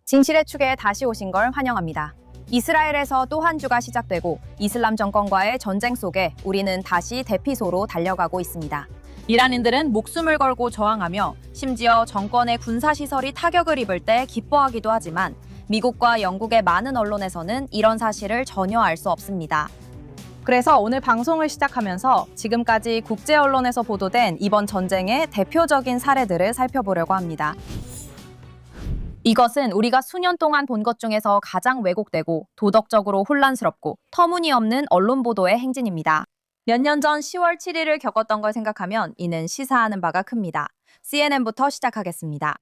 진실의 축에 다시 오신 걸 환영합니다. 이스라엘에서 또 한 주가 시작되고 이슬람 정권과의 전쟁 속에 우리는 다시 대피소로 달려가고 있습니다. 이란인들은 목숨을 걸고 저항하며 심지어 정권의 군사시설이 타격을 입을 때 기뻐하기도 하지만 미국과 영국의 많은 언론에서는 이런 사실을 전혀 알 수 없습니다. 그래서 오늘 방송을 시작하면서 지금까지 국제 언론에서 보도된 이번 전쟁의 대표적인 사례들을 살펴보려고 합니다. 이것은 우리가 수년 동안 본 것 중에서 가장 왜곡되고 도덕적으로 혼란스럽고 터무니없는 언론 보도의 행진입니다. 몇 년 전 10월 7일을 겪었던 걸 생각하면 이는 시사하는 바가 큽니다. CNN부터 시작하겠습니다.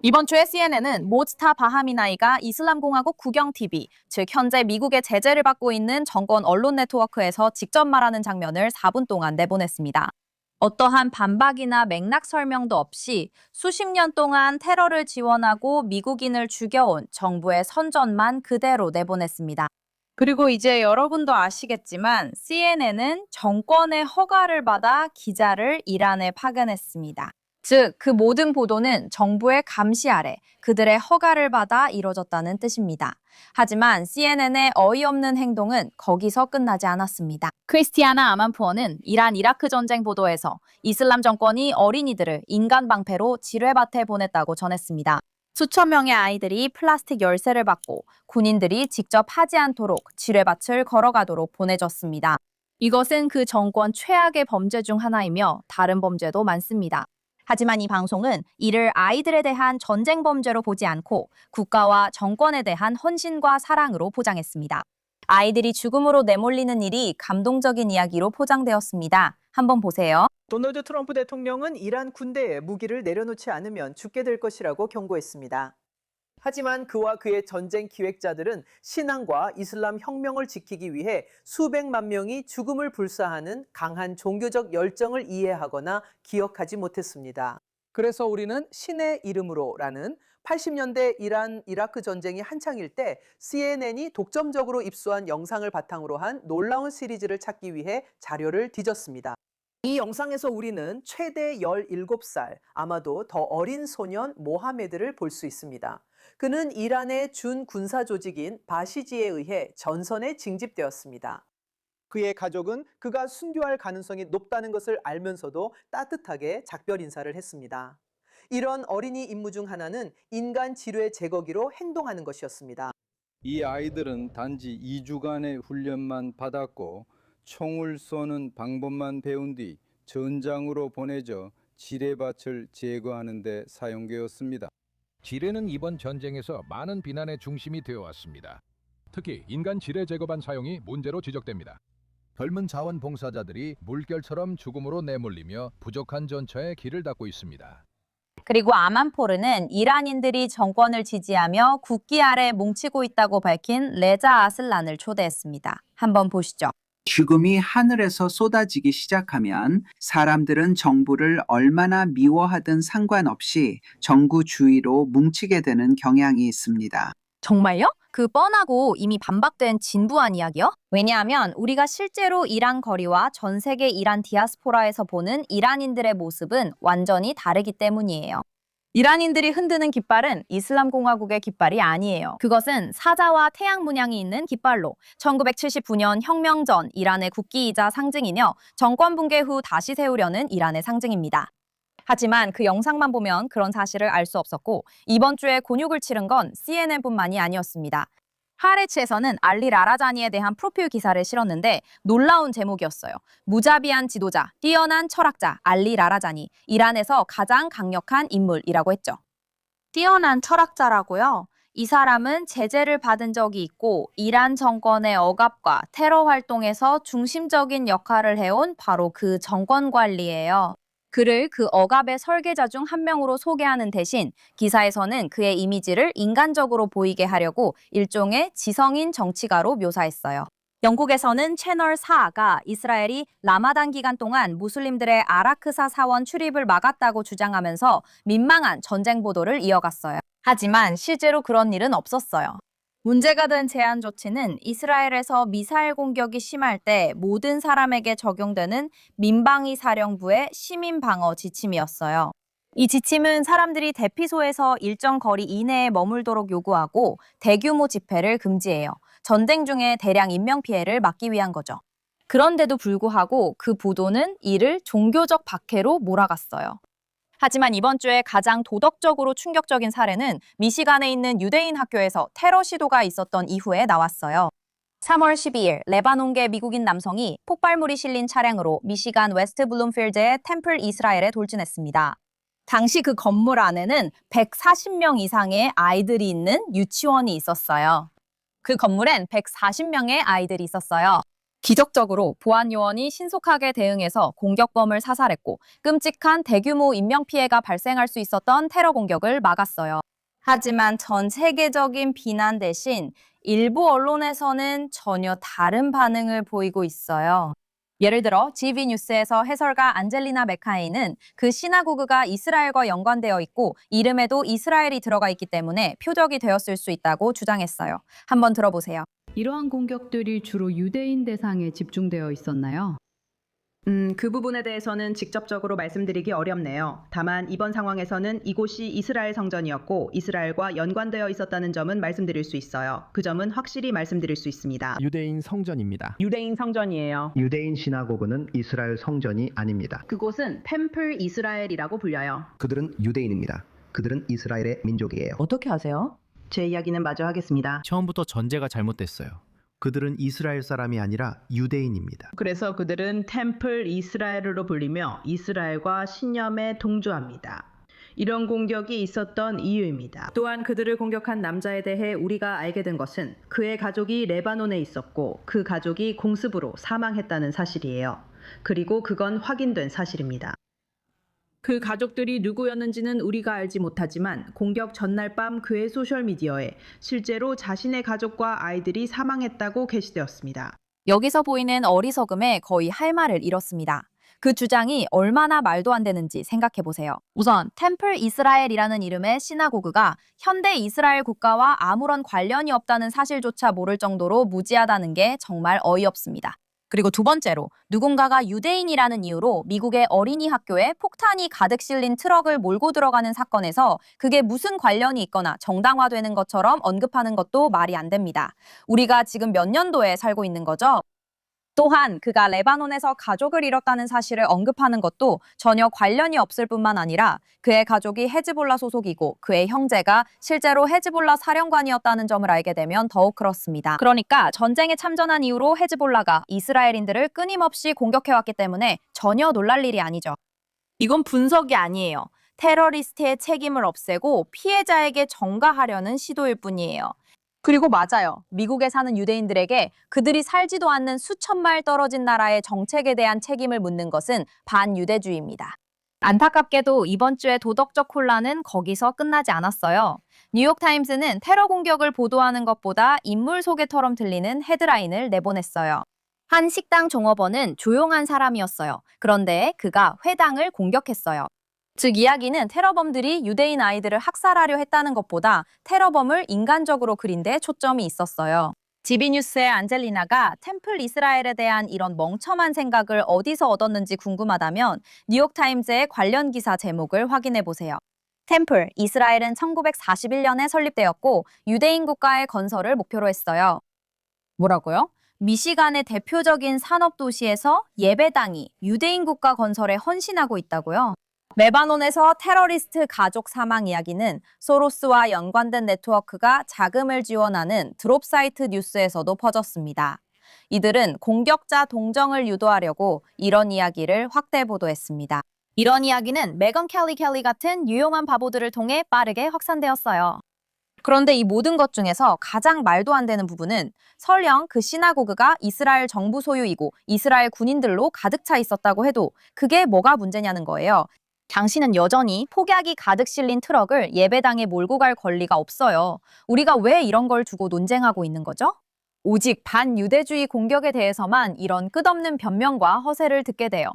이번 주에 CNN은 모즈타 바하미나이가 이슬람공화국 국영 TV, 즉 현재 미국의 제재를 받고 있는 정권 언론 네트워크에서 직접 말하는 장면을 4분 동안 내보냈습니다. 어떠한 반박이나 맥락 설명도 없이 수십 년 동안 테러를 지원하고 미국인을 죽여온 정부의 선전만 그대로 내보냈습니다. 그리고 이제 여러분도 아시겠지만 CNN은 정권의 허가를 받아 기자를 이란에 파견했습니다. 즉, 그 모든 보도는 정부의 감시 아래 그들의 허가를 받아 이뤄졌다는 뜻입니다. 하지만 CNN의 어이없는 행동은 거기서 끝나지 않았습니다. 크리스티아나 아만푸어는 이란-이라크 전쟁 보도에서 이슬람 정권이 어린이들을 인간 방패로 지뢰밭에 보냈다고 전했습니다. 수천 명의 아이들이 플라스틱 열쇠를 받고 군인들이 직접 하지 않도록 지뢰밭을 걸어가도록 보내졌습니다. 이것은 그 정권 최악의 범죄 중 하나이며 다른 범죄도 많습니다. 하지만 이 방송은 이를 아이들에 대한 전쟁 범죄로 보지 않고 국가와 정권에 대한 헌신과 사랑으로 포장했습니다. 아이들이 죽음으로 내몰리는 일이 감동적인 이야기로 포장되었습니다. 한번 보세요. 도널드 트럼프 대통령은 이란 군대에 무기를 내려놓지 않으면 죽게 될 것이라고 경고했습니다. 하지만 그와 그의 전쟁 기획자들은 신앙과 이슬람 혁명을 지키기 위해 수백만 명이 죽음을 불사하는 강한 종교적 열정을 이해하거나 기억하지 못했습니다. 그래서 우리는 신의 이름으로라는 80년대 이란 이라크 전쟁이 한창일 때 CNN이 독점적으로 입수한 영상을 바탕으로 한 놀라운 시리즈를 찾기 위해 자료를 뒤졌습니다. 이 영상에서 우리는 최대 17살, 아마도 더 어린 소년 모하메드를 볼 수 있습니다. 그는 이란의 준군사 조직인 바시지에 의해 전선에 징집되었습니다. 그의 가족은 그가 순교할 가능성이 높다는 것을 알면서도 따뜻하게 작별 인사를 했습니다. 이런 어린이 임무 중 하나는 인간 지뢰 제거기로 행동하는 것이었습니다. 이 아이들은 단지 2주간의 훈련만 받았고 총을 쏘는 방법만 배운 뒤 전장으로 보내져 지뢰밭을 제거하는 데 사용되었습니다. 지뢰는 이번 전쟁에서 많은 비난의 중심이 되어 왔습니다. 특히 인간 지뢰 제거반 사용이 문제로 지적됩니다. 젊은 자원봉사자들이 물결처럼 죽음으로 내몰리며 부족한 전차에 길을 닫고 있습니다. 그리고 아만포르는 이란인들이 정권을 지지하며 국기 아래 뭉치고 있다고 밝힌 레자 아슬란을 초대했습니다. 한번 보시죠. 죽음이 하늘에서 쏟아지기 시작하면 사람들은 정부를 얼마나 미워하든 상관없이 정부 주위로 뭉치게 되는 경향이 있습니다. 정말요? 그 뻔하고 이미 반박된 진부한 이야기요? 왜냐하면 우리가 실제로 이란 거리와 전 세계 이란 디아스포라에서 보는 이란인들의 모습은 완전히 다르기 때문이에요. 이란인들이 흔드는 깃발은 이슬람 공화국의 깃발이 아니에요. 그것은 사자와 태양 문양이 있는 깃발로 1979년 혁명 전 이란의 국기이자 상징이며 정권 붕괴 후 다시 세우려는 이란의 상징입니다. 하지만 그 영상만 보면 그런 사실을 알 수 없었고 이번 주에 곤욕을 치른 건 CNN뿐만이 아니었습니다. 하레츠에서는 알리 라라자니에 대한 프로필 기사를 실었는데 놀라운 제목이었어요. 무자비한 지도자, 뛰어난 철학자 알리 라라자니, 이란에서 가장 강력한 인물이라고 했죠. 뛰어난 철학자라고요? 이 사람은 제재를 받은 적이 있고 이란 정권의 억압과 테러 활동에서 중심적인 역할을 해온 바로 그 정권 관리예요. 그를 그 억압의 설계자 중 한 명으로 소개하는 대신 기사에서는 그의 이미지를 인간적으로 보이게 하려고 일종의 지성인 정치가로 묘사했어요. 영국에서는 채널 4가 이스라엘이 라마단 기간 동안 무슬림들의 아라크사 사원 출입을 막았다고 주장하면서 민망한 전쟁 보도를 이어갔어요. 하지만 실제로 그런 일은 없었어요. 문제가 된 제한 조치는 이스라엘에서 미사일 공격이 심할 때 모든 사람에게 적용되는 민방위 사령부의 시민 방어 지침이었어요. 이 지침은 사람들이 대피소에서 일정 거리 이내에 머물도록 요구하고 대규모 집회를 금지해요. 전쟁 중에 대량 인명피해를 막기 위한 거죠. 그런데도 불구하고 그 보도는 이를 종교적 박해로 몰아갔어요. 하지만 이번 주에 가장 도덕적으로 충격적인 사례는 미시간에 있는 유대인 학교에서 테러 시도가 있었던 이후에 나왔어요. 3월 12일 레바논계 미국인 남성이 폭발물이 실린 차량으로 미시간 웨스트 블룸필드의 템플 이스라엘에 돌진했습니다. 당시 그 건물 안에는 140명 이상의 아이들이 있는 유치원이 있었어요. 그 건물엔 140명의 아이들이 있었어요. 기적적으로 보안 요원이 신속하게 대응해서 공격범을 사살했고 끔찍한 대규모 인명피해가 발생할 수 있었던 테러 공격을 막았어요. 하지만 전 세계적인 비난 대신 일부 언론에서는 전혀 다른 반응을 보이고 있어요. 예를 들어 GV 뉴스에서 해설가 안젤리나 메카이는 그 시나고그가 이스라엘과 연관되어 있고 이름에도 이스라엘이 들어가 있기 때문에 표적이 되었을 수 있다고 주장했어요. 한번 들어보세요. 이러한 공격들이 주로 유대인 대상에 집중되어 있었나요? 그 부분에 대해서는 직접적으로 말씀드리기 어렵네요. 다만 이번 상황에서는 이곳이 이스라엘 성전이었고 이스라엘과 연관되어 있었다는 점은 말씀드릴 수 있어요. 그 점은 확실히 말씀드릴 수 있습니다. 유대인 성전입니다. 유대인 성전이에요. 유대인 시나고그는 이스라엘 성전이 아닙니다. 그곳은 템플 이스라엘이라고 불려요. 그들은 유대인입니다. 그들은 이스라엘의 민족이에요. 어떻게 아세요? 제 이야기는 마저 하겠습니다. 처음부터 전제가 잘못됐어요. 그들은 이스라엘 사람이 아니라 유대인입니다. 그래서 그들은 템플 이스라엘로 불리며 이스라엘과 신념에 동조합니다. 이런 공격이 있었던 이유입니다. 또한 그들을 공격한 남자에 대해 우리가 알게 된 것은 그의 가족이 레바논에 있었고 그 가족이 공습으로 사망했다는 사실이에요. 그리고 그건 확인된 사실입니다. 그 가족들이 누구였는지는 우리가 알지 못하지만 공격 전날 밤 그의 소셜미디어에 실제로 자신의 가족과 아이들이 사망했다고 게시되었습니다. 여기서 보이는 어리석음에 거의 할 말을 잃었습니다. 그 주장이 얼마나 말도 안 되는지 생각해 보세요. 우선 템플 이스라엘이라는 이름의 시나고그가 현대 이스라엘 국가와 아무런 관련이 없다는 사실조차 모를 정도로 무지하다는 게 정말 어이없습니다. 그리고 두 번째로 누군가가 유대인이라는 이유로 미국의 어린이 학교에 폭탄이 가득 실린 트럭을 몰고 들어가는 사건에서 그게 무슨 관련이 있거나 정당화되는 것처럼 언급하는 것도 말이 안 됩니다. 우리가 지금 몇 년도에 살고 있는 거죠? 또한 그가 레바논에서 가족을 잃었다는 사실을 언급하는 것도 전혀 관련이 없을 뿐만 아니라 그의 가족이 헤즈볼라 소속이고 그의 형제가 실제로 헤즈볼라 사령관이었다는 점을 알게 되면 더욱 그렇습니다. 그러니까 전쟁에 참전한 이후로 헤즈볼라가 이스라엘인들을 끊임없이 공격해왔기 때문에 전혀 놀랄 일이 아니죠. 이건 분석이 아니에요. 테러리스트의 책임을 없애고 피해자에게 전가하려는 시도일 뿐이에요. 그리고 맞아요. 미국에 사는 유대인들에게 그들이 살지도 않는 수천 마일 떨어진 나라의 정책에 대한 책임을 묻는 것은 반유대주의입니다. 안타깝게도 이번 주의 도덕적 혼란은 거기서 끝나지 않았어요. 뉴욕타임스는 테러 공격을 보도하는 것보다 인물 소개처럼 들리는 헤드라인을 내보냈어요. 한 식당 종업원은 조용한 사람이었어요. 그런데 그가 회당을 공격했어요. 즉 이야기는 테러범들이 유대인 아이들을 학살하려 했다는 것보다 테러범을 인간적으로 그린 데 초점이 있었어요. 지비뉴스의 안젤리나가 템플 이스라엘에 대한 이런 멍청한 생각을 어디서 얻었는지 궁금하다면 뉴욕타임즈의 관련 기사 제목을 확인해 보세요. 템플 이스라엘은 1941년에 설립되었고 유대인 국가의 건설을 목표로 했어요. 뭐라고요? 미시간의 대표적인 산업도시에서 예배당이 유대인 국가 건설에 헌신하고 있다고요? 레바논에서 테러리스트 가족 사망 이야기는 소로스와 연관된 네트워크가 자금을 지원하는 드롭 사이트 뉴스에서도 퍼졌습니다. 이들은 공격자 동정을 유도하려고 이런 이야기를 확대 보도했습니다. 이런 이야기는 메건 켈리 같은 유용한 바보들을 통해 빠르게 확산되었어요. 그런데 이 모든 것 중에서 가장 말도 안 되는 부분은 설령 그 시나고그가 이스라엘 정부 소유이고 이스라엘 군인들로 가득 차 있었다고 해도 그게 뭐가 문제냐는 거예요. 당신은 여전히 폭약이 가득 실린 트럭을 예배당에 몰고 갈 권리가 없어요. 우리가 왜 이런 걸 두고 논쟁하고 있는 거죠? 오직 반유대주의 공격에 대해서만 이런 끝없는 변명과 허세를 듣게 돼요.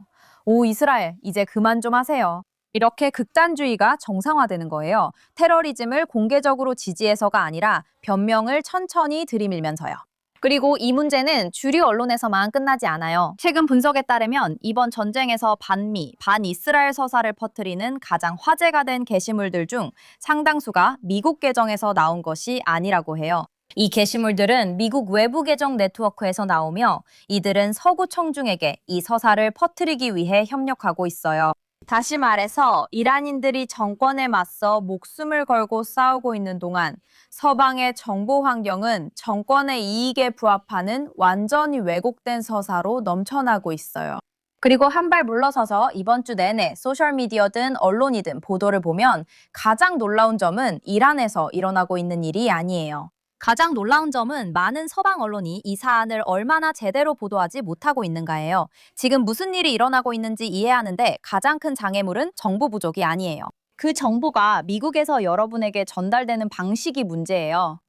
오 이스라엘, 이제 그만 좀 하세요. 이렇게 극단주의가 정상화되는 거예요. 테러리즘을 공개적으로 지지해서가 아니라 변명을 천천히 들이밀면서요. 그리고 이 문제는 주류 언론에서만 끝나지 않아요. 최근 분석에 따르면 이번 전쟁에서 반미, 반이스라엘 서사를 퍼뜨리는 가장 화제가 된 게시물들 중 상당수가 미국 계정에서 나온 것이 아니라고 해요. 이 게시물들은 미국 외부 계정 네트워크에서 나오며 이들은 서구 청중에게 이 서사를 퍼뜨리기 위해 협력하고 있어요. 다시 말해서 이란인들이 정권에 맞서 목숨을 걸고 싸우고 있는 동안 서방의 정보 환경은 정권의 이익에 부합하는 완전히 왜곡된 서사로 넘쳐나고 있어요. 그리고 한 발 물러서서 이번 주 내내 소셜미디어든 언론이든 보도를 보면 가장 놀라운 점은 이란에서 일어나고 있는 일이 아니에요. 가장 놀라운 점은 많은 서방 언론이 이 사안을 얼마나 제대로 보도하지 못하고 있는가예요. 지금 무슨 일이 일어나고 있는지 이해하는데 가장 큰 장애물은 정보 부족이 아니에요. 그 정보가 미국에서 여러분에게 전달되는 방식이 문제예요.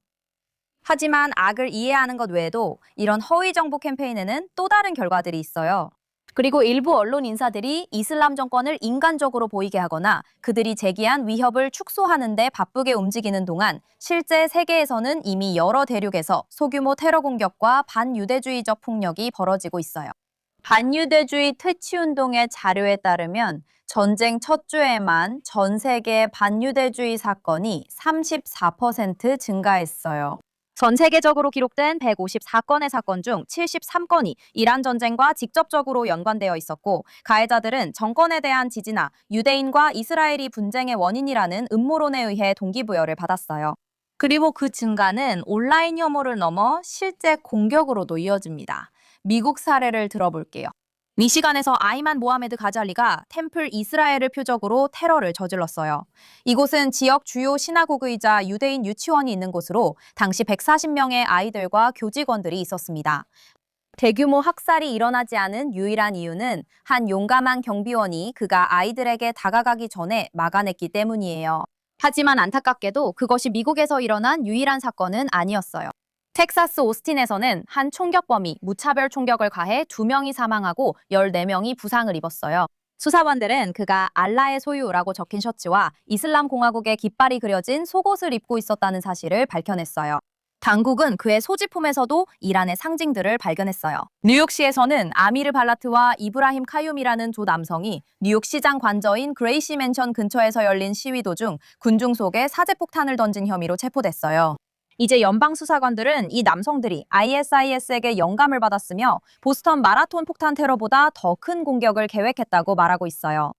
하지만 악을 이해하는 것 외에도 이런 허위 정보 캠페인에는 또 다른 결과들이 있어요. 그리고 일부 언론 인사들이 이슬람 정권을 인간적으로 보이게 하거나 그들이 제기한 위협을 축소하는 데 바쁘게 움직이는 동안 실제 세계에서는 이미 여러 대륙에서 소규모 테러 공격과 반유대주의적 폭력이 벌어지고 있어요. 반유대주의 퇴치운동의 자료에 따르면 전쟁 첫 주에만 전 세계 반유대주의 사건이 34% 증가했어요. 전 세계적으로 기록된 154건의 사건 중 73건이 이란 전쟁과 직접적으로 연관되어 있었고 가해자들은 정권에 대한 지지나 유대인과 이스라엘이 분쟁의 원인이라는 음모론에 의해 동기부여를 받았어요. 그리고 그 증가는 온라인 혐오를 넘어 실제 공격으로도 이어집니다. 미국 사례를 들어볼게요. 미시간에서 아이만 모하메드 가잘리가 템플 이스라엘을 표적으로 테러를 저질렀어요. 이곳은 지역 주요 시나고그이자 유대인 유치원이 있는 곳으로 당시 140명의 아이들과 교직원들이 있었습니다. 대규모 학살이 일어나지 않은 유일한 이유는 한 용감한 경비원이 그가 아이들에게 다가가기 전에 막아냈기 때문이에요. 하지만 안타깝게도 그것이 미국에서 일어난 유일한 사건은 아니었어요. 텍사스 오스틴에서는 한 총격범이 무차별 총격을 가해 2명이 사망하고 14명이 부상을 입었어요. 수사관들은 그가 알라의 소유라고 적힌 셔츠와 이슬람 공화국의 깃발이 그려진 속옷을 입고 있었다는 사실을 밝혀냈어요. 당국은 그의 소지품에서도 이란의 상징들을 발견했어요. 뉴욕시에서는 아미르 발라트와 이브라힘 카욤이라는 두 남성이 뉴욕 시장 관저인 그레이시 맨션 근처에서 열린 시위 도중 군중 속에 사제폭탄을 던진 혐의로 체포됐어요. 이제 연방수사관들은 이 남성들이 ISIS에게 영감을 받았으며 보스턴 마라톤 폭탄 테러보다 더 큰 공격을 계획했다고 말하고 있어요.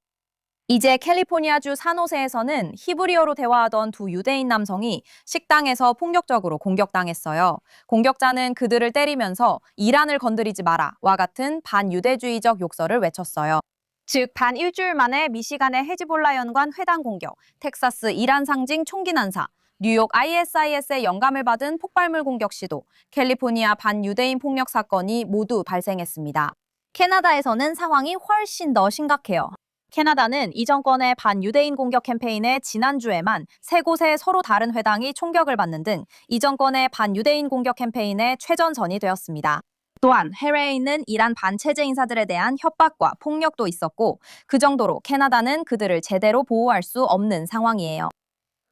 이제 캘리포니아주 산호세에서는 히브리어로 대화하던 두 유대인 남성이 식당에서 폭력적으로 공격당했어요. 공격자는 그들을 때리면서 이란을 건드리지 마라와 같은 반유대주의적 욕설을 외쳤어요. 즉, 단 일주일 만에 미시간의 헤즈볼라 연관 회당 공격, 텍사스 이란 상징 총기 난사, 뉴욕 ISIS의 영감을 받은 폭발물 공격 시도, 캘리포니아 반유대인 폭력 사건이 모두 발생했습니다. 캐나다에서는 상황이 훨씬 더 심각해요. 캐나다는 이 정권의 반유대인 공격 캠페인에 지난주에만 3곳의 서로 다른 회당이 총격을 받는 등 이 정권의 반유대인 공격 캠페인에 최전선이 되었습니다. 또한 해외에 있는 이란 반체제 인사들에 대한 협박과 폭력도 있었고 그 정도로 캐나다는 그들을 제대로 보호할 수 없는 상황이에요.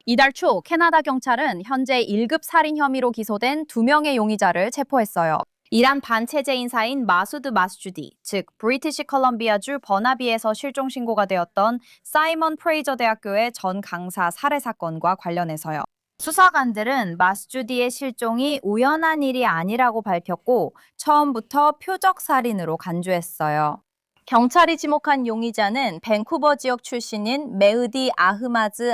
이달 초 캐나다 경찰은 현재 1급 살인 혐의로 기소된 2명의 용의자를 체포했어요. 이란 반체제 인사인 마수드 마스주디, 즉 브리티시 컬럼비아주 버나비에서 실종 신고가 되었던 사이먼 프레이저 대학교의 전 강사 살해 사건과 관련해서요. 수사관들은 마스주디의 실종이 우연한 일이 아니라고 밝혔고 처음부터 표적 살인으로 간주했어요. 경찰이 지목한 용의자는 밴쿠버 지역 출신인 메흐디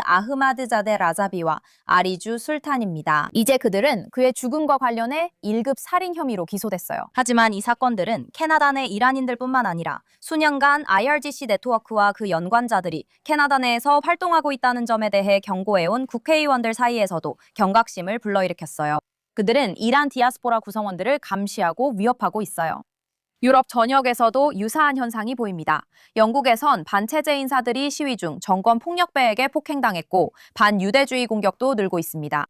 아흐마드자데 라자비와 아리주 술탄입니다. 이제 그들은 그의 죽음과 관련해 1급 살인 혐의로 기소됐어요. 하지만 이 사건들은 캐나다 내 이란인들뿐만 아니라 수년간 IRGC 네트워크와 그 연관자들이 캐나다 내에서 활동하고 있다는 점에 대해 경고해온 국회의원들 사이에서도 경각심을 불러일으켰어요. 그들은 이란 디아스포라 구성원들을 감시하고 위협하고 있어요. 유럽 전역에서도 유사한 현상이 보입니다. 영국에선 반체제 인사들이 시위 중 정권 폭력배에게 폭행당했고 반유대주의 공격도 늘고 있습니다.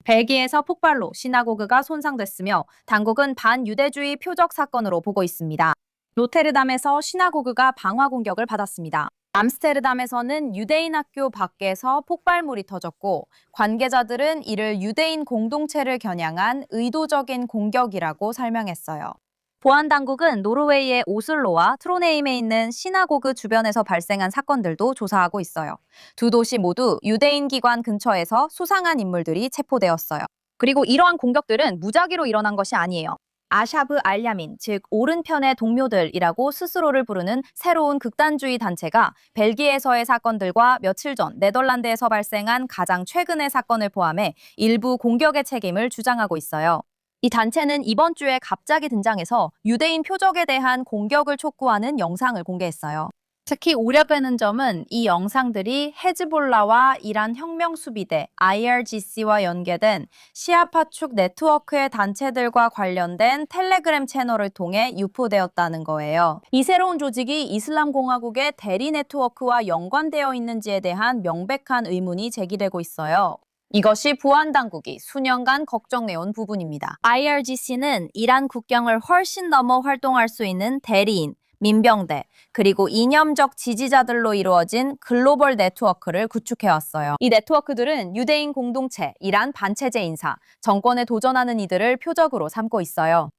벨기에에서 폭발로 시나고그가 손상됐으며 당국은 반유대주의 표적 사건으로 보고 있습니다. 로테르담에서 시나고그가 방화 공격을 받았습니다. 암스테르담에서는 유대인 학교 밖에서 폭발물이 터졌고 관계자들은 이를 유대인 공동체를 겨냥한 의도적인 공격이라고 설명했어요. 보안당국은 노르웨이의 오슬로와 트로네임에 있는 시나고그 주변에서 발생한 사건들도 조사하고 있어요. 두 도시 모두 유대인 기관 근처에서 수상한 인물들이 체포되었어요. 그리고 이러한 공격들은 무작위로 일어난 것이 아니에요. 아샤브 알야민, 즉 오른편의 동료들이라고 스스로를 부르는 새로운 극단주의 단체가 벨기에에서의 사건들과 며칠 전 네덜란드에서 발생한 가장 최근의 사건을 포함해 일부 공격의 책임을 주장하고 있어요. 이 단체는 이번 주에 갑자기 등장해서 유대인 표적에 대한 공격을 촉구하는 영상을 공개했어요. 특히 우려되는 점은 이 영상들이 헤즈볼라와 이란 혁명수비대 IRGC와 연계된 시아파 축 네트워크의 단체들과 관련된 텔레그램 채널을 통해 유포되었다는 거예요. 이 새로운 조직이 이슬람공화국의 대리 네트워크와 연관되어 있는지에 대한 명백한 의문이 제기되고 있어요. 이것이 보안당국이 수년간 걱정해온 부분입니다. IRGC는 이란 국경을 훨씬 넘어 활동할 수 있는 대리인, 민병대, 그리고 이념적 지지자들로 이루어진 글로벌 네트워크를 구축해왔어요. 이 네트워크들은 유대인 공동체, 이란 반체제 인사, 정권에 도전하는 이들을 표적으로 삼고 있어요.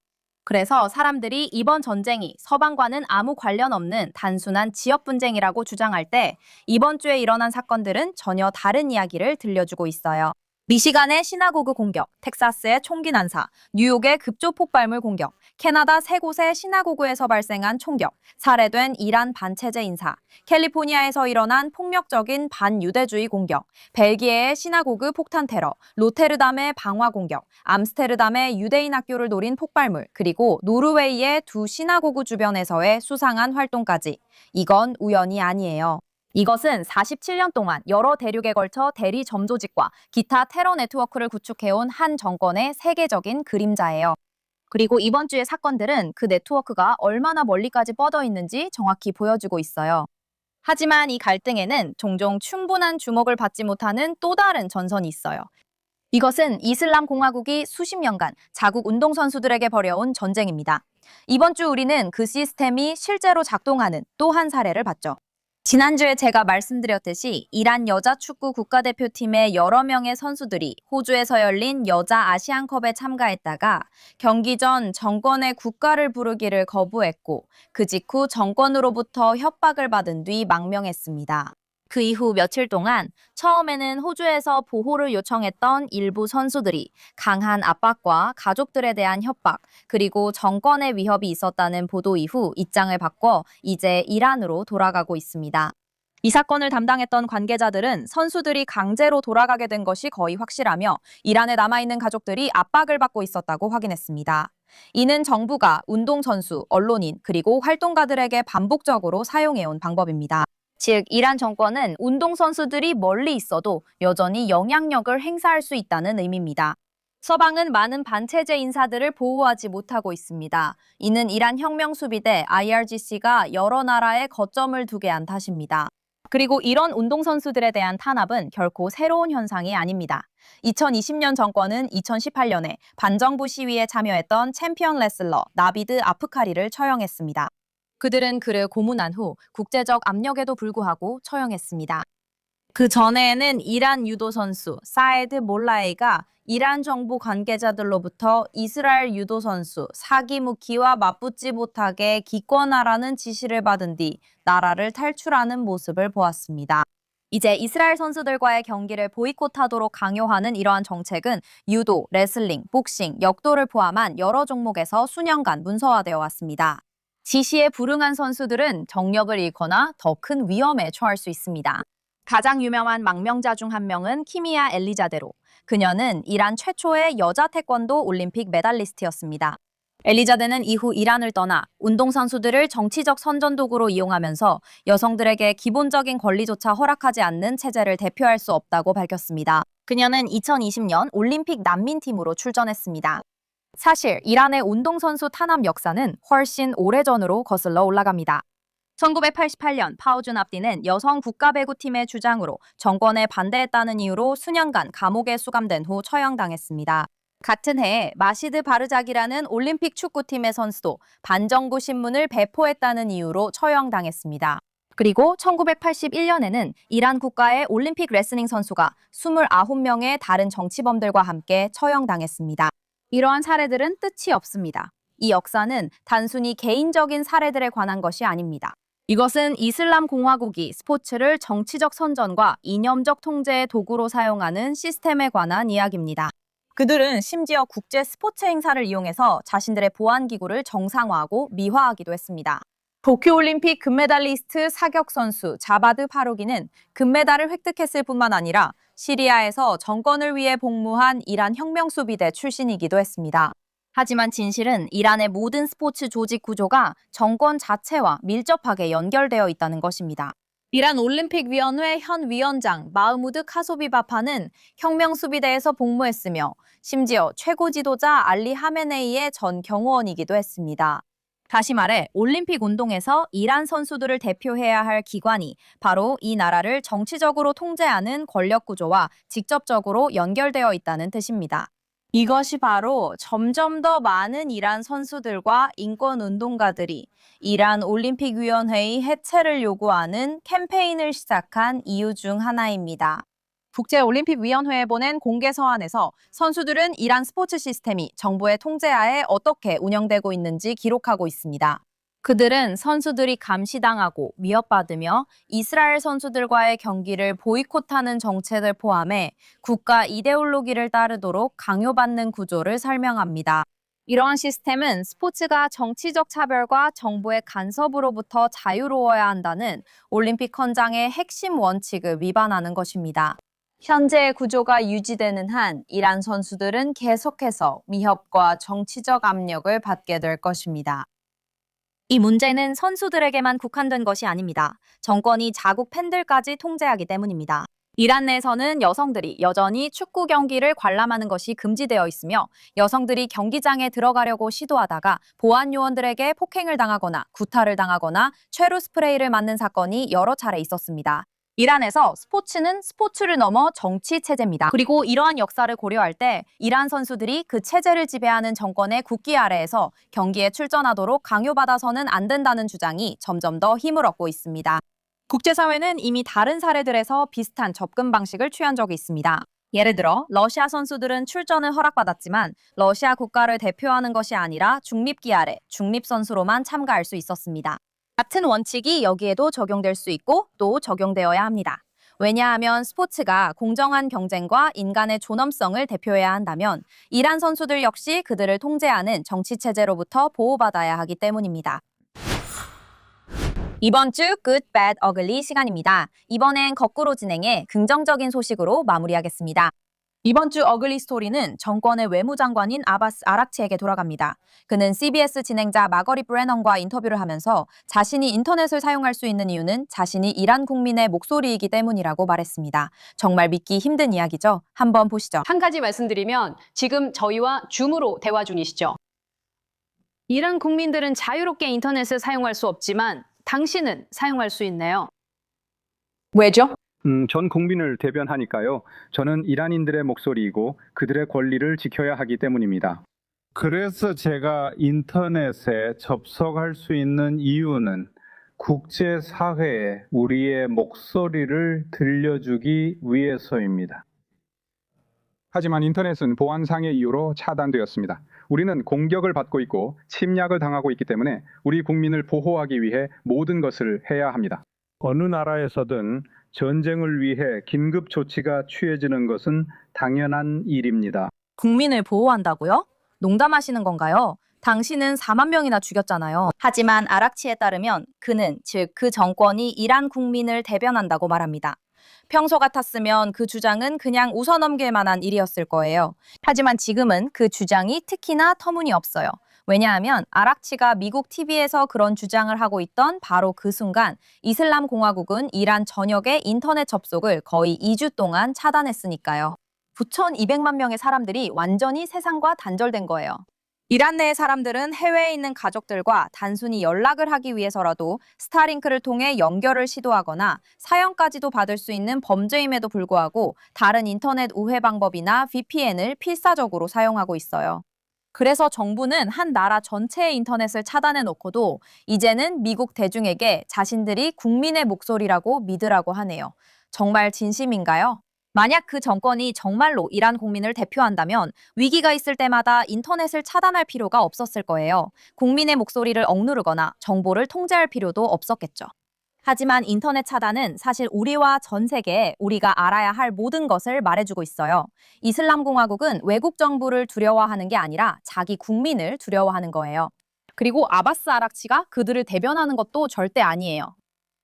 그래서 사람들이 이번 전쟁이 서방과는 아무 관련 없는 단순한 지역 분쟁이라고 주장할 때 이번 주에 일어난 사건들은 전혀 다른 이야기를 들려주고 있어요. 미시간의 시나고그 공격, 텍사스의 총기 난사, 뉴욕의 급조 폭발물 공격, 캐나다 세 곳의 시나고그에서 발생한 총격, 살해된 이란 반체제 인사, 캘리포니아에서 일어난 폭력적인 반유대주의 공격, 벨기에의 시나고그 폭탄 테러, 로테르담의 방화 공격, 암스테르담의 유대인 학교를 노린 폭발물, 그리고 노르웨이의 두 시나고그 주변에서의 수상한 활동까지. 이건 우연이 아니에요. 이것은 47년 동안 여러 대륙에 걸쳐 대리 점조직과 기타 테러 네트워크를 구축해온 한 정권의 세계적인 그림자예요. 그리고 이번 주의 사건들은 그 네트워크가 얼마나 멀리까지 뻗어 있는지 정확히 보여주고 있어요. 하지만 이 갈등에는 종종 충분한 주목을 받지 못하는 또 다른 전선이 있어요. 이것은 이슬람 공화국이 수십 년간 자국 운동선수들에게 벌여온 전쟁입니다. 이번 주 우리는 그 시스템이 실제로 작동하는 또 한 사례를 봤죠. 지난주에 제가 말씀드렸듯이 이란 여자 축구 국가대표팀의 여러 명의 선수들이 호주에서 열린 여자 아시안컵에 참가했다가 경기 전 정권의 국가를 부르기를 거부했고 그 직후 정권으로부터 협박을 받은 뒤 망명했습니다. 그 이후 며칠 동안 처음에는 호주에서 보호를 요청했던 일부 선수들이 강한 압박과 가족들에 대한 협박, 그리고 정권의 위협이 있었다는 보도 이후 입장을 바꿔 이제 이란으로 돌아가고 있습니다. 이 사건을 담당했던 관계자들은 선수들이 강제로 돌아가게 된 것이 거의 확실하며 이란에 남아있는 가족들이 압박을 받고 있었다고 확인했습니다. 이는 정부가 운동선수, 언론인, 그리고 활동가들에게 반복적으로 사용해온 방법입니다. 즉, 이란 정권은 운동선수들이 멀리 있어도 여전히 영향력을 행사할 수 있다는 의미입니다. 서방은 많은 반체제 인사들을 보호하지 못하고 있습니다. 이는 이란 혁명수비대 IRGC가 여러 나라에 거점을 두게 한 탓입니다. 그리고 이런 운동선수들에 대한 탄압은 결코 새로운 현상이 아닙니다. 2020년 정권은 2018년에 반정부 시위에 참여했던 챔피언 레슬러 나비드 아프카리를 처형했습니다. 그들은 그를 고문한 후 국제적 압력에도 불구하고 처형했습니다. 그 전에는 이란 유도 선수 사에드 몰라에가 이란 정부 관계자들로부터 이스라엘 유도 선수 사기 무키와 맞붙지 못하게 기권하라는 지시를 받은 뒤 나라를 탈출하는 모습을 보았습니다. 이제 이스라엘 선수들과의 경기를 보이콧하도록 강요하는 이러한 정책은 유도, 레슬링, 복싱, 역도를 포함한 여러 종목에서 수년간 문서화되어 왔습니다. 지시에 불응한 선수들은 정력을 잃거나 더 큰 위험에 처할 수 있습니다. 가장 유명한 망명자 중 한 명은 키미야 엘리자데로. 그녀는 이란 최초의 여자 태권도 올림픽 메달리스트였습니다. 엘리자데는 이후 이란을 떠나 운동선수들을 정치적 선전도구로 이용하면서 여성들에게 기본적인 권리조차 허락하지 않는 체제를 대표할 수 없다고 밝혔습니다. 그녀는 2020년 올림픽 난민팀으로 출전했습니다. 사실 이란의 운동선수 탄압 역사는 훨씬 오래전으로 거슬러 올라갑니다. 1988년 파우준 압디는 여성 국가배구팀의 주장으로 정권에 반대했다는 이유로 수년간 감옥에 수감된 후 처형당했습니다. 같은 해에 마시드 바르작이라는 올림픽 축구팀의 선수도 반정부 신문을 배포했다는 이유로 처형당했습니다. 그리고 1981년에는 이란 국가의 올림픽 레슬링 선수가 29명의 다른 정치범들과 함께 처형당했습니다. 이러한 사례들은 끝이 없습니다. 이 역사는 단순히 개인적인 사례들에 관한 것이 아닙니다. 이것은 이슬람 공화국이 스포츠를 정치적 선전과 이념적 통제의 도구로 사용하는 시스템에 관한 이야기입니다. 그들은 심지어 국제 스포츠 행사를 이용해서 자신들의 보안기구를 정상화하고 미화하기도 했습니다. 도쿄올림픽 금메달리스트 사격 선수 자바드 파루기는 금메달을 획득했을 뿐만 아니라 시리아에서 정권을 위해 복무한 이란 혁명수비대 출신이기도 했습니다. 하지만 진실은 이란의 모든 스포츠 조직 구조가 정권 자체와 밀접하게 연결되어 있다는 것입니다. 이란 올림픽위원회 현 위원장 마흐무드 카소비바파는 혁명수비대에서 복무했으며 심지어 최고 지도자 알리 하메네이의 전 경호원이기도 했습니다. 다시 말해 올림픽 운동에서 이란 선수들을 대표해야 할 기관이 바로 이 나라를 정치적으로 통제하는 권력 구조와 직접적으로 연결되어 있다는 뜻입니다. 이것이 바로 점점 더 많은 이란 선수들과 인권운동가들이 이란 올림픽위원회의 해체를 요구하는 캠페인을 시작한 이유 중 하나입니다. 국제올림픽위원회에 보낸 공개 서한에서 선수들은 이란 스포츠 시스템이 정부의 통제하에 어떻게 운영되고 있는지 기록하고 있습니다. 그들은 선수들이 감시당하고 위협받으며 이스라엘 선수들과의 경기를 보이콧하는 정책을 포함해 국가 이데올로기를 따르도록 강요받는 구조를 설명합니다. 이러한 시스템은 스포츠가 정치적 차별과 정부의 간섭으로부터 자유로워야 한다는 올림픽 헌장의 핵심 원칙을 위반하는 것입니다. 현재의 구조가 유지되는 한 이란 선수들은 계속해서 위협과 정치적 압력을 받게 될 것입니다. 이 문제는 선수들에게만 국한된 것이 아닙니다. 정권이 자국 팬들까지 통제하기 때문입니다. 이란 내에서는 여성들이 여전히 축구 경기를 관람하는 것이 금지되어 있으며 여성들이 경기장에 들어가려고 시도하다가 보안 요원들에게 폭행을 당하거나 구타를 당하거나 최루 스프레이를 맞는 사건이 여러 차례 있었습니다. 이란에서 스포츠는 스포츠를 넘어 정치 체제입니다. 그리고 이러한 역사를 고려할 때 이란 선수들이 그 체제를 지배하는 정권의 국기 아래에서 경기에 출전하도록 강요받아서는 안 된다는 주장이 점점 더 힘을 얻고 있습니다. 국제사회는 이미 다른 사례들에서 비슷한 접근 방식을 취한 적이 있습니다. 예를 들어 러시아 선수들은 출전을 허락받았지만 러시아 국가를 대표하는 것이 아니라 중립기 아래 중립 선수로만 참가할 수 있었습니다. 같은 원칙이 여기에도 적용될 수 있고 또 적용되어야 합니다. 왜냐하면 스포츠가 공정한 경쟁과 인간의 존엄성을 대표해야 한다면 이란 선수들 역시 그들을 통제하는 정치체제로부터 보호받아야 하기 때문입니다. 이번 주 Good, Bad, Ugly 시간입니다. 이번엔 거꾸로 진행해 긍정적인 소식으로 마무리하겠습니다. 이번 주 어글리 스토리는 정권의 외무장관인 아바스 아락치에게 돌아갑니다. 그는 CBS 진행자 마거리 브레넌과 인터뷰를 하면서 자신이 인터넷을 사용할 수 있는 이유는 자신이 이란 국민의 목소리이기 때문이라고 말했습니다. 정말 믿기 힘든 이야기죠? 한번 보시죠. 한 가지 말씀드리면 지금 저희와 줌으로 대화 중이시죠? 이란 국민들은 자유롭게 인터넷을 사용할 수 없지만 당신은 사용할 수 있네요. 왜죠? 전 국민을 대변하니까요. 저는 이란인들의 목소리이고 그들의 권리를 지켜야 하기 때문입니다. 그래서 제가 인터넷에 접속할 수 있는 이유는 국제사회에 우리의 목소리를 들려주기 위해서입니다. 하지만 인터넷은 보안상의 이유로 차단되었습니다. 우리는 공격을 받고 있고 침략을 당하고 있기 때문에 우리 국민을 보호하기 위해 모든 것을 해야 합니다. 어느 나라에서든 전쟁을 위해 긴급 조치가 취해지는 것은 당연한 일입니다. 국민을 보호한다고요? 농담하시는 건가요? 당신은 4만 명이나 죽였잖아요. 하지만 아락치에 따르면 그는, 즉 그 정권이 이란 국민을 대변한다고 말합니다. 평소 같았으면 그 주장은 그냥 웃어넘길 만한 일이었을 거예요. 하지만 지금은 그 주장이 특히나 터무니없어요. 왜냐하면 아락치가 미국 TV에서 그런 주장을 하고 있던 바로 그 순간 이슬람 공화국은 이란 전역의 인터넷 접속을 거의 2주 동안 차단했으니까요. 9,200만 명의 사람들이 완전히 세상과 단절된 거예요. 이란 내의 사람들은 해외에 있는 가족들과 단순히 연락을 하기 위해서라도 스타링크를 통해 연결을 시도하거나 사형까지도 받을 수 있는 범죄임에도 불구하고 다른 인터넷 우회 방법이나 VPN을 필사적으로 사용하고 있어요. 그래서 정부는 한 나라 전체의 인터넷을 차단해 놓고도 이제는 미국 대중에게 자신들이 국민의 목소리라고 믿으라고 하네요. 정말 진심인가요? 만약 그 정권이 정말로 이란 국민을 대표한다면 위기가 있을 때마다 인터넷을 차단할 필요가 없었을 거예요. 국민의 목소리를 억누르거나 정보를 통제할 필요도 없었겠죠. 하지만 인터넷 차단은 사실 우리와 전 세계에 우리가 알아야 할 모든 것을 말해주고 있어요. 이슬람 공화국은 외국 정부를 두려워하는 게 아니라 자기 국민을 두려워하는 거예요. 그리고 아바스 아락치가 그들을 대변하는 것도 절대 아니에요.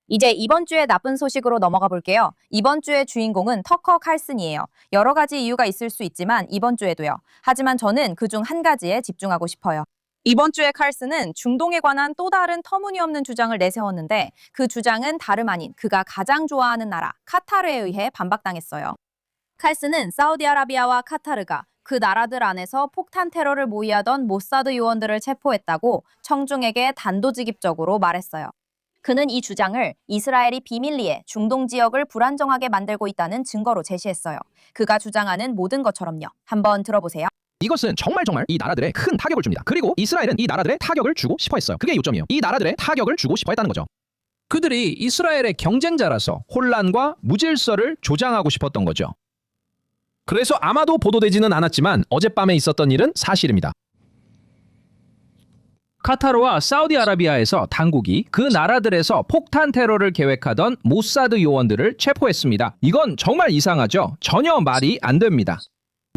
이제 이번 주의 나쁜 소식으로 넘어가 볼게요. 이번 주의 주인공은 터커 칼슨이에요. 여러 가지 이유가 있을 수 있지만 이번 주에도요. 하지만 저는 그중 한 가지에 집중하고 싶어요. 이번 주에 칼슨은 중동에 관한 또 다른 터무니없는 주장을 내세웠는데 그 주장은 다름 아닌 그가 가장 좋아하는 나라 카타르에 의해 반박당했어요. 칼슨은 사우디아라비아와 카타르가 그 나라들 안에서 폭탄 테러를 모의하던 모사드 요원들을 체포했다고 청중에게 단도직입적으로 말했어요. 그는 이 주장을 이스라엘이 비밀리에 중동 지역을 불안정하게 만들고 있다는 증거로 제시했어요. 그가 주장하는 모든 것처럼요. 한번 들어보세요. 이것은 정말 이 나라들에 큰 타격을 줍니다. 그리고 이스라엘은 이 나라들의 타격을 주고 싶어 했어요. 그게 요점이에요. 이 나라들의 타격을 주고 싶어 했다는 거죠. 그들이 이스라엘의 경쟁자라서 혼란과 무질서를 조장하고 싶었던 거죠. 그래서 아마도 보도되지는 않았지만 어젯밤에 있었던 일은 사실입니다. 카타르와 사우디아라비아에서 당국이 그 나라들에서 폭탄 테러를 계획하던 모사드 요원들을 체포했습니다. 이건 정말 이상하죠? 전혀 말이 안 됩니다.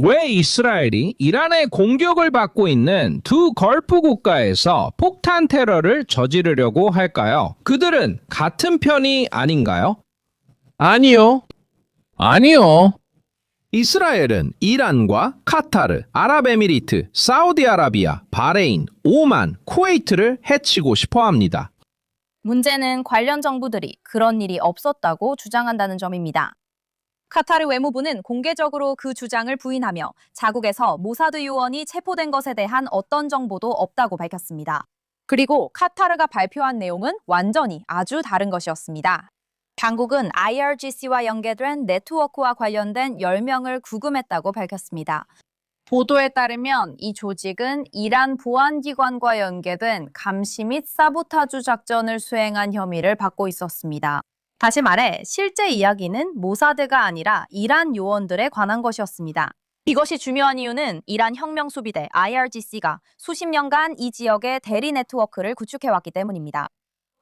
왜 이스라엘이 이란의 공격을 받고 있는 두 걸프 국가에서 폭탄 테러를 저지르려고 할까요? 그들은 같은 편이 아닌가요? 아니요. 이스라엘은 이란과 카타르, 아랍에미리트, 사우디아라비아, 바레인, 오만, 쿠웨이트를 해치고 싶어 합니다. 문제는 관련 정부들이 그런 일이 없었다고 주장한다는 점입니다. 카타르 외무부는 공개적으로 그 주장을 부인하며 자국에서 모사드 요원이 체포된 것에 대한 어떤 정보도 없다고 밝혔습니다. 그리고 카타르가 발표한 내용은 완전히 아주 다른 것이었습니다. 당국은 IRGC와 연계된 네트워크와 관련된 10명을 구금했다고 밝혔습니다. 보도에 따르면 이 조직은 이란 보안기관과 연계된 감시 및 사보타주 작전을 수행한 혐의를 받고 있었습니다. 다시 말해 실제 이야기는 모사드가 아니라 이란 요원들에 관한 것이었습니다. 이것이 중요한 이유는 이란 혁명수비대 IRGC가 수십 년간 이 지역의 대리 네트워크를 구축해왔기 때문입니다.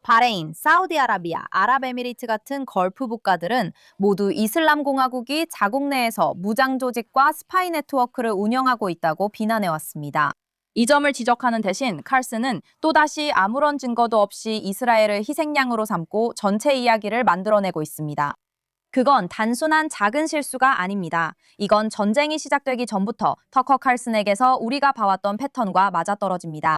바레인, 사우디아라비아, 아랍에미리트 같은 걸프 국가들은 모두 이슬람 공화국이 자국 내에서 무장 조직과 스파이 네트워크를 운영하고 있다고 비난해왔습니다. 이 점을 지적하는 대신 칼슨은 또다시 아무런 증거도 없이 이스라엘을 희생양으로 삼고 전체 이야기를 만들어내고 있습니다. 그건 단순한 작은 실수가 아닙니다. 이건 전쟁이 시작되기 전부터 터커 칼슨에게서 우리가 봐왔던 패턴과 맞아떨어집니다.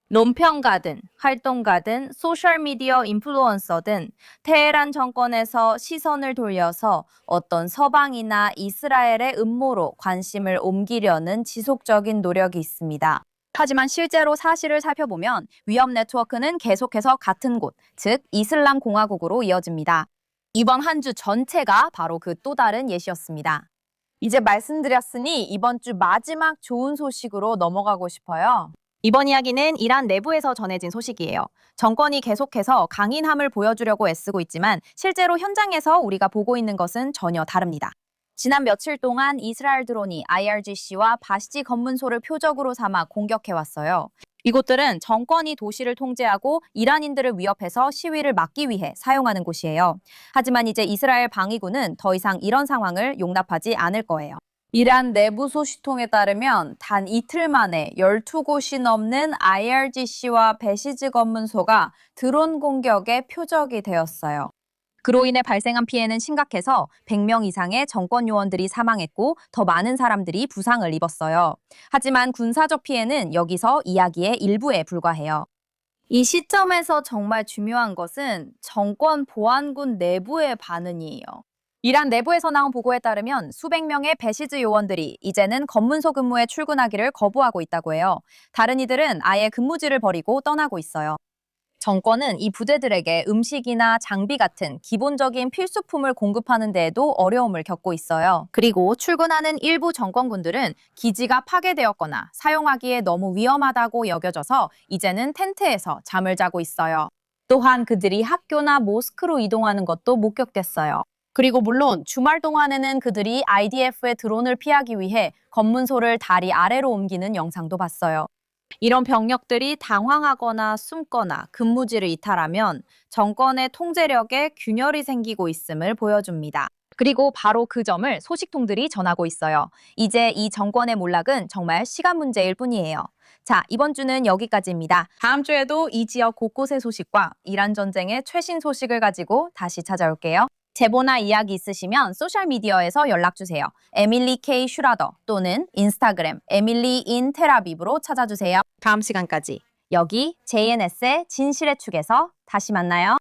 논평가든 활동가든 소셜미디어 인플루언서든 테헤란 정권에서 시선을 돌려서 어떤 서방이나 이스라엘의 음모로 관심을 옮기려는 지속적인 노력이 있습니다. 하지만 실제로 사실을 살펴보면 위험 네트워크는 계속해서 같은 곳, 즉 이슬람 공화국으로 이어집니다. 이번 한 주 전체가 바로 그 또 다른 예시였습니다. 이제 말씀드렸으니 이번 주 마지막 좋은 소식으로 넘어가고 싶어요. 이번 이야기는 이란 내부에서 전해진 소식이에요. 정권이 계속해서 강인함을 보여주려고 애쓰고 있지만 실제로 현장에서 우리가 보고 있는 것은 전혀 다릅니다. 지난 며칠 동안 이스라엘 드론이 IRGC와 바시지 검문소를 표적으로 삼아 공격해왔어요. 이곳들은 정권이 도시를 통제하고 이란인들을 위협해서 시위를 막기 위해 사용하는 곳이에요. 하지만 이제 이스라엘 방위군은 더 이상 이런 상황을 용납하지 않을 거예요. 이란 내부 소식통에 따르면 단 이틀 만에 12곳이 넘는 IRGC와 배시즈 검문소가 드론 공격의 표적이 되었어요. 그로 인해 발생한 피해는 심각해서 100명 이상의 정권 요원들이 사망했고 더 많은 사람들이 부상을 입었어요. 하지만 군사적 피해는 여기서 이야기의 일부에 불과해요. 이 시점에서 정말 중요한 것은 정권 보안군 내부의 반응이에요. 이란 내부에서 나온 보고에 따르면 수백 명의 배시즈 요원들이 이제는 검문소 근무에 출근하기를 거부하고 있다고 해요. 다른 이들은 아예 근무지를 버리고 떠나고 있어요. 정권은 이 부대들에게 음식이나 장비 같은 기본적인 필수품을 공급하는 데에도 어려움을 겪고 있어요. 그리고 출근하는 일부 정권군들은 기지가 파괴되었거나 사용하기에 너무 위험하다고 여겨져서 이제는 텐트에서 잠을 자고 있어요. 또한 그들이 학교나 모스크로 이동하는 것도 목격됐어요. 그리고 물론 주말 동안에는 그들이 IDF의 드론을 피하기 위해 검문소를 다리 아래로 옮기는 영상도 봤어요. 이런 병력들이 당황하거나 숨거나 근무지를 이탈하면 정권의 통제력에 균열이 생기고 있음을 보여줍니다. 그리고 바로 그 점을 소식통들이 전하고 있어요. 이제 이 정권의 몰락은 정말 시간 문제일 뿐이에요. 자, 이번 주는 여기까지입니다. 다음 주에도 이 지역 곳곳의 소식과 이란 전쟁의 최신 소식을 가지고 다시 찾아올게요. 제보나 이야기 있으시면 소셜미디어에서 연락주세요. 에밀리 K 슈라더 또는 인스타그램 에밀리 인 텔아비브로 찾아주세요. 다음 시간까지 여기 JNS의 진실의 축에서 다시 만나요.